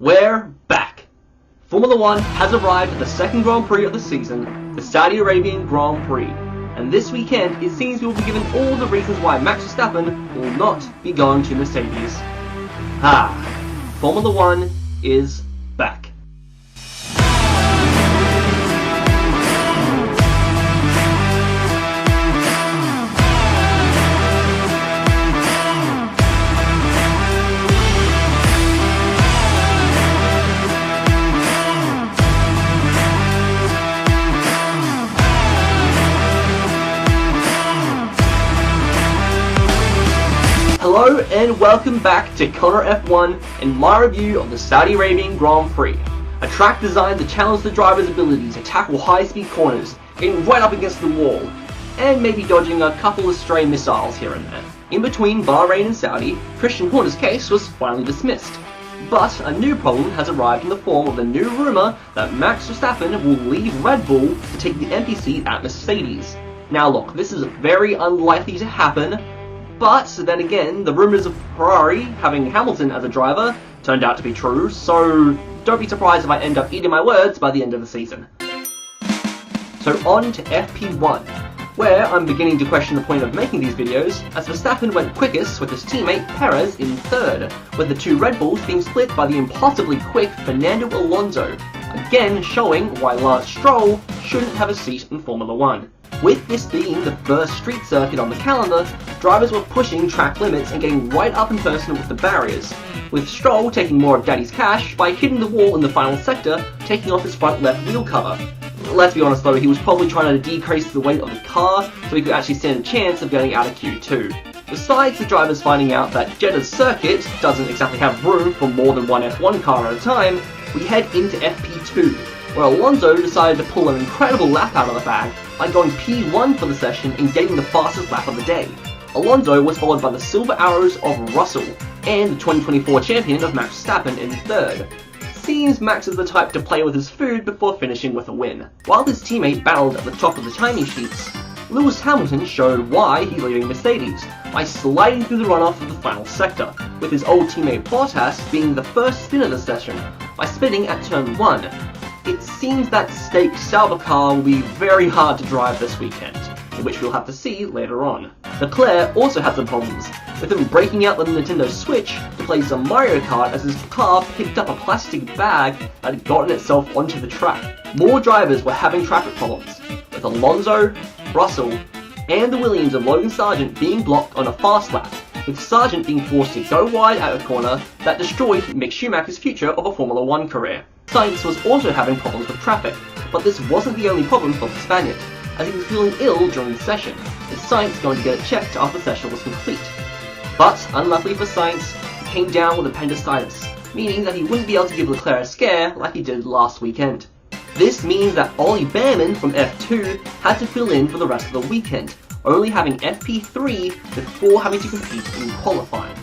We're back! Formula 1 has arrived at the second Grand Prix of the season, the Saudi Arabian Grand Prix. And this weekend, it seems we will be given all the reasons why Max Verstappen will not be going to Mercedes. Formula 1 is back. Hello and welcome back to Connor F1 and my review of the Saudi Arabian Grand Prix. A track designed to challenge the driver's ability to tackle high-speed corners, getting right up against the wall, and maybe dodging a couple of stray missiles here and there. In between Bahrain and Saudi, Christian Horner's case was finally dismissed. But a new problem has arrived in the form of the new rumour that Max Verstappen will leave Red Bull to take the empty seat at Mercedes. Now look, this is very unlikely to happen, but then again, the rumours of Ferrari having Hamilton as a driver turned out to be true, so don't be surprised if I end up eating my words by the end of the season. So on to FP1, where I'm beginning to question the point of making these videos, as Verstappen went quickest with his teammate Perez in third, with the two Red Bulls being split by the impossibly quick Fernando Alonso, again showing why Lance Stroll shouldn't have a seat in Formula 1. With this being the first street circuit on the calendar, drivers were pushing track limits and getting right up and personal with the barriers, with Stroll taking more of Daddy's cash by hitting the wall in the final sector, taking off his front left wheel cover. Let's be honest though, he was probably trying to decrease the weight of the car so he could actually stand a chance of getting out of Q2. Besides the drivers finding out that Jeddah's circuit doesn't exactly have room for more than one F1 car at a time, we head into FP2, where Alonso decided to pull an incredible lap out of the bag by going P1 for the session and getting the fastest lap of the day. Alonso was followed by the Silver Arrows of Russell, and the 2024 champion of Max Verstappen in third. Seems Max is the type to play with his food before finishing with a win. While his teammate battled at the top of the timing sheets, Lewis Hamilton showed why he's leaving Mercedes by sliding through the runoff of the final sector, with his old teammate Bottas being the first spin of the session by spinning at turn 1. It seems that Stake Sauber car will be very hard to drive this weekend, which we'll have to see later on. Leclerc also had some problems, with him breaking out the Nintendo Switch to play some Mario Kart as his car picked up a plastic bag that had gotten itself onto the track. More drivers were having traffic problems, with Alonso, Russell, and the Williams of Logan Sargent being blocked on a fast lap, with Sargent being forced to go wide at a corner that destroyed Mick Schumacher's future of a Formula 1 career. Sainz was also having problems with traffic, but this wasn't the only problem for the Spaniard, as he was feeling ill during the session, with Sainz going to get it checked after the session was complete. But, unluckily for Sainz, he came down with appendicitis, meaning that he wouldn't be able to give Leclerc a scare like he did last weekend. This means that Ollie Bearman from F2 had to fill in for the rest of the weekend, only having FP3 before having to compete in qualifying.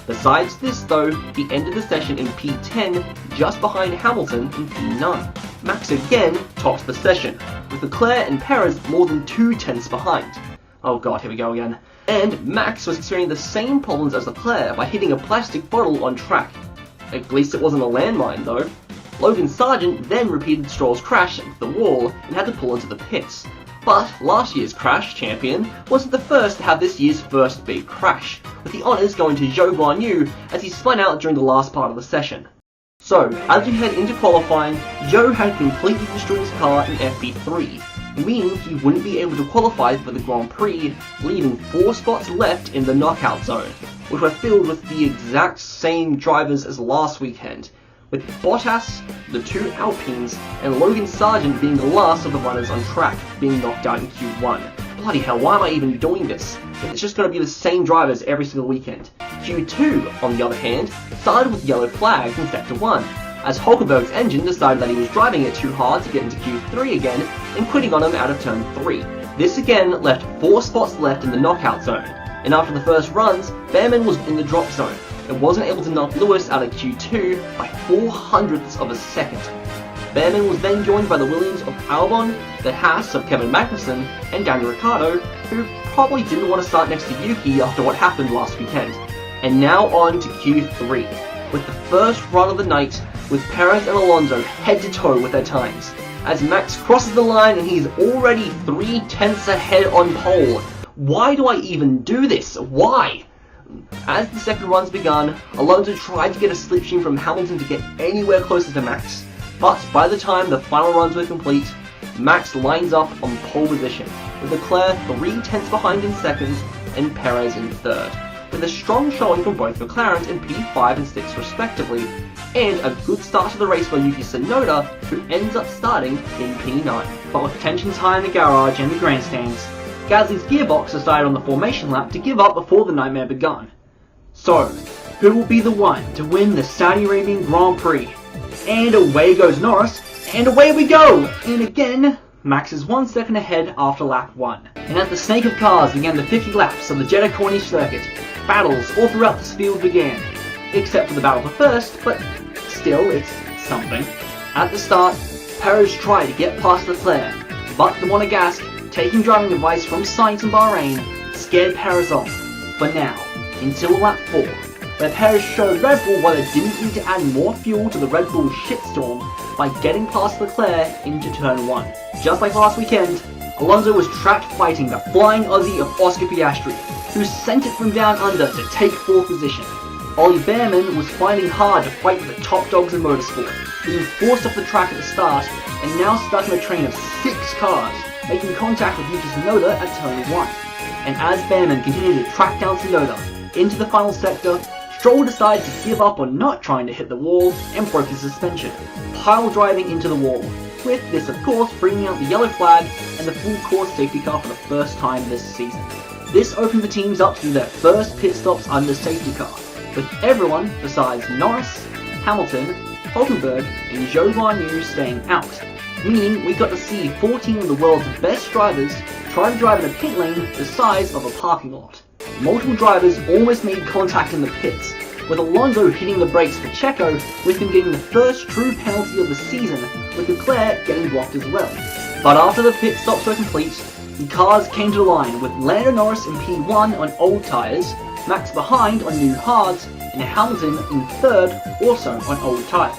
Besides this though, he ended the session in P10, just behind Hamilton in P9. Max again topped the session, with Leclerc and Perez more than 2 tenths behind. Oh god, here we go again. And Max was experiencing the same problems as Leclerc by hitting a plastic bottle on track. At least it wasn't a landmine though. Logan Sargent then repeated Stroll's crash into the wall and had to pull into the pits. But last year's crash champion wasn't the first to have this year's first big crash, with the honours going to Zhou Guanyu as he spun out during the last part of the session. So, as we head into qualifying, Zhou had completely destroyed his car in FP3, meaning he wouldn't be able to qualify for the Grand Prix, leaving 4 spots left in the knockout zone, which were filled with the exact same drivers as last weekend, with Bottas, the 2 Alpines, and Logan Sargent being the last of the runners on track, being knocked out in Q1. Bloody hell, why am I even doing this? It's just going to be the same drivers every single weekend. Q2, on the other hand, started with yellow flags in Sector 1, as Hulkenberg's engine decided that he was driving it too hard to get into Q3 again, and quitting on him out of turn 3. This again left 4 spots left in the knockout zone, and after the first runs, Bearman was in the drop zone, and wasn't able to knock Lewis out of Q2 by 0.04 of a second. Bearman was then joined by the Williams of Albon, the Haas of Kevin Magnussen, and Daniel Ricciardo, who probably didn't want to start next to Yuki after what happened last weekend. And now on to Q3, with the first run of the night with Perez and Alonso head to toe with their times. As Max crosses the line and he's already 3/10 ahead on pole. Why do I even do this? Why? As the second run's begun, Alonso tried to get a slipstream from Hamilton to get anywhere closer to Max, but by the time the final runs were complete, Max lines up on pole position, with Leclerc 3/10 behind in second and Perez in third, with a strong showing from both McLarens in P5 and 6 respectively, and a good start to the race by Yuki Tsunoda, who ends up starting in P9. But with tensions high in the garage and the grandstands, Gasly's gearbox decided on the formation lap to give up before the nightmare begun. So, who will be the one to win the Saudi Arabian Grand Prix? And away goes Norris, and away we go! And again, Max is 1 second ahead after lap 1. And as the snake of cars began the 50 laps of the Jeddah Corniche circuit, battles all throughout this field began. Except for the battle for first, but still, it's something. At the start, Perez tried to get past Leclerc, but the Monegasque, taking driving advice from Sainz in Bahrain, scared Perez off, for now, until lap 4, where Perez showed Red Bull why they didn't need to add more fuel to the Red Bull shitstorm by getting past Leclerc into turn 1. Just like last weekend, Alonso was trapped fighting the flying Aussie of Oscar Piastri, who sent it from down under to take 4th position. Ollie Bearman was finding hard to fight with the top dogs in motorsport, being forced off the track at the start and now stuck in a train of 6 cars, making contact with Yuki Tsunoda at turn 1. And as Bearman continued to track down Tsunoda into the final sector, Stroll decided to give up on not trying to hit the wall and broke his suspension, pile driving into the wall, with this of course bringing out the yellow flag and the full course safety car for the first time this season. This opened the teams up to do their first pit stops under safety car, with everyone besides Norris, Hamilton, Hulkenberg and Zhou Guanyu staying out, meaning we got to see 14 of the world's best drivers try to drive in a pit lane the size of a parking lot. Multiple drivers almost made contact in the pits, with Alonso hitting the brakes for Checo, with him getting the first true penalty of the season, with Leclerc getting blocked as well. But after the pit stops were complete, the cars came to the line, with Lando Norris in P1 on old tyres, Max behind on new hards, and Hamilton in third also on old tyres.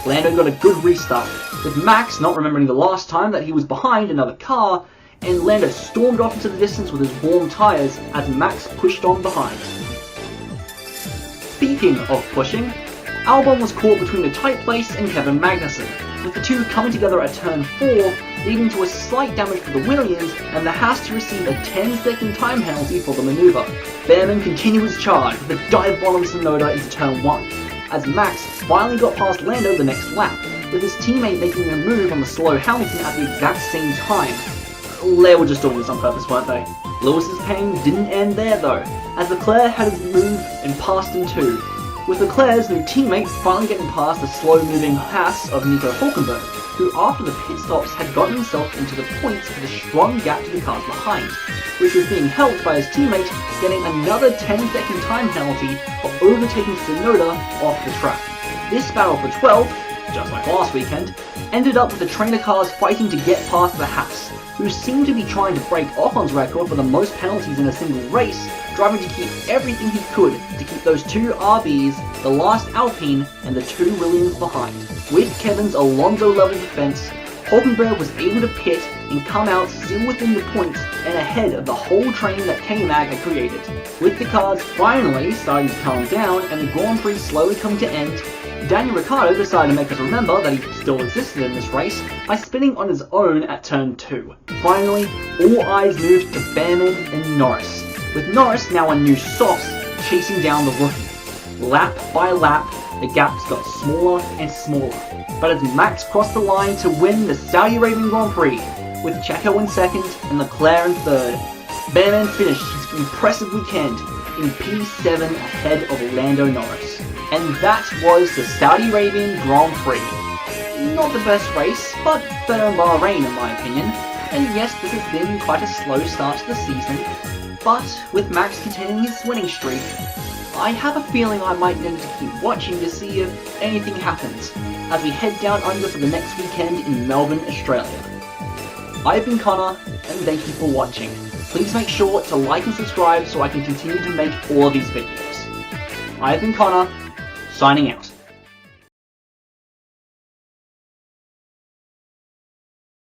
Lando got a good restart, with Max not remembering the last time that he was behind another car, and Lando stormed off into the distance with his warm tyres as Max pushed on behind. Speaking of pushing, Albon was caught between a tight place and Kevin Magnussen, with the two coming together at turn 4, leading to a slight damage for the Williams and the Haas to receive a 10-second time penalty for the manoeuvre. Bearman continued his charge with a dive bomb on Tsunoda into turn 1, as Max finally got past Lando the next lap, with his teammate making a move on the slow Hamilton at the exact same time. They were just doing this on purpose, weren't they? Lewis's pain didn't end there though, as Leclerc had his move and passed him too, with Leclerc's new teammate finally getting past the slow-moving Haas of Nico Hulkenberg, who after the pit stops had gotten himself into the points with a strong gap to the cars behind, which was being helped by his teammate getting another 10-second time penalty for overtaking Tsunoda off the track. This battle for 12, just like last weekend, ended up with the trainer cars fighting to get past the Haas, who seemed to be trying to break Ocon's record for the most penalties in a single race, driving to keep everything he could to keep those 2 RBs, the last Alpine, and the 2 Williams behind. With Kevin's Alonso-level defense, Hulkenberg was able to pit and come out still within the points and ahead of the whole train that K-Mag had created. With the cars finally starting to calm down and the Grand Prix slowly coming to end, Daniel Ricciardo decided to make us remember that he still existed in this race by spinning on his own at turn 2. Finally, all eyes moved to Bearman and Norris, with Norris now on new softs chasing down the rookie. Lap by lap, the gaps got smaller and smaller, but as Max crossed the line to win the Saudi Arabian Grand Prix, with Checo in second and Leclerc in third, Bearman finished his impressive weekend in P7 ahead of Lando Norris. And that was the Saudi Arabian Grand Prix. Not the best race, but better than Bahrain in my opinion. And yes, this has been quite a slow start to the season, but with Max continuing his winning streak, I have a feeling I might need to keep watching to see if anything happens, as we head down under for the next weekend in Melbourne, Australia. I've been Connor, and thank you for watching. Please make sure to like and subscribe so I can continue to make all of these videos. I've been Connor, signing out.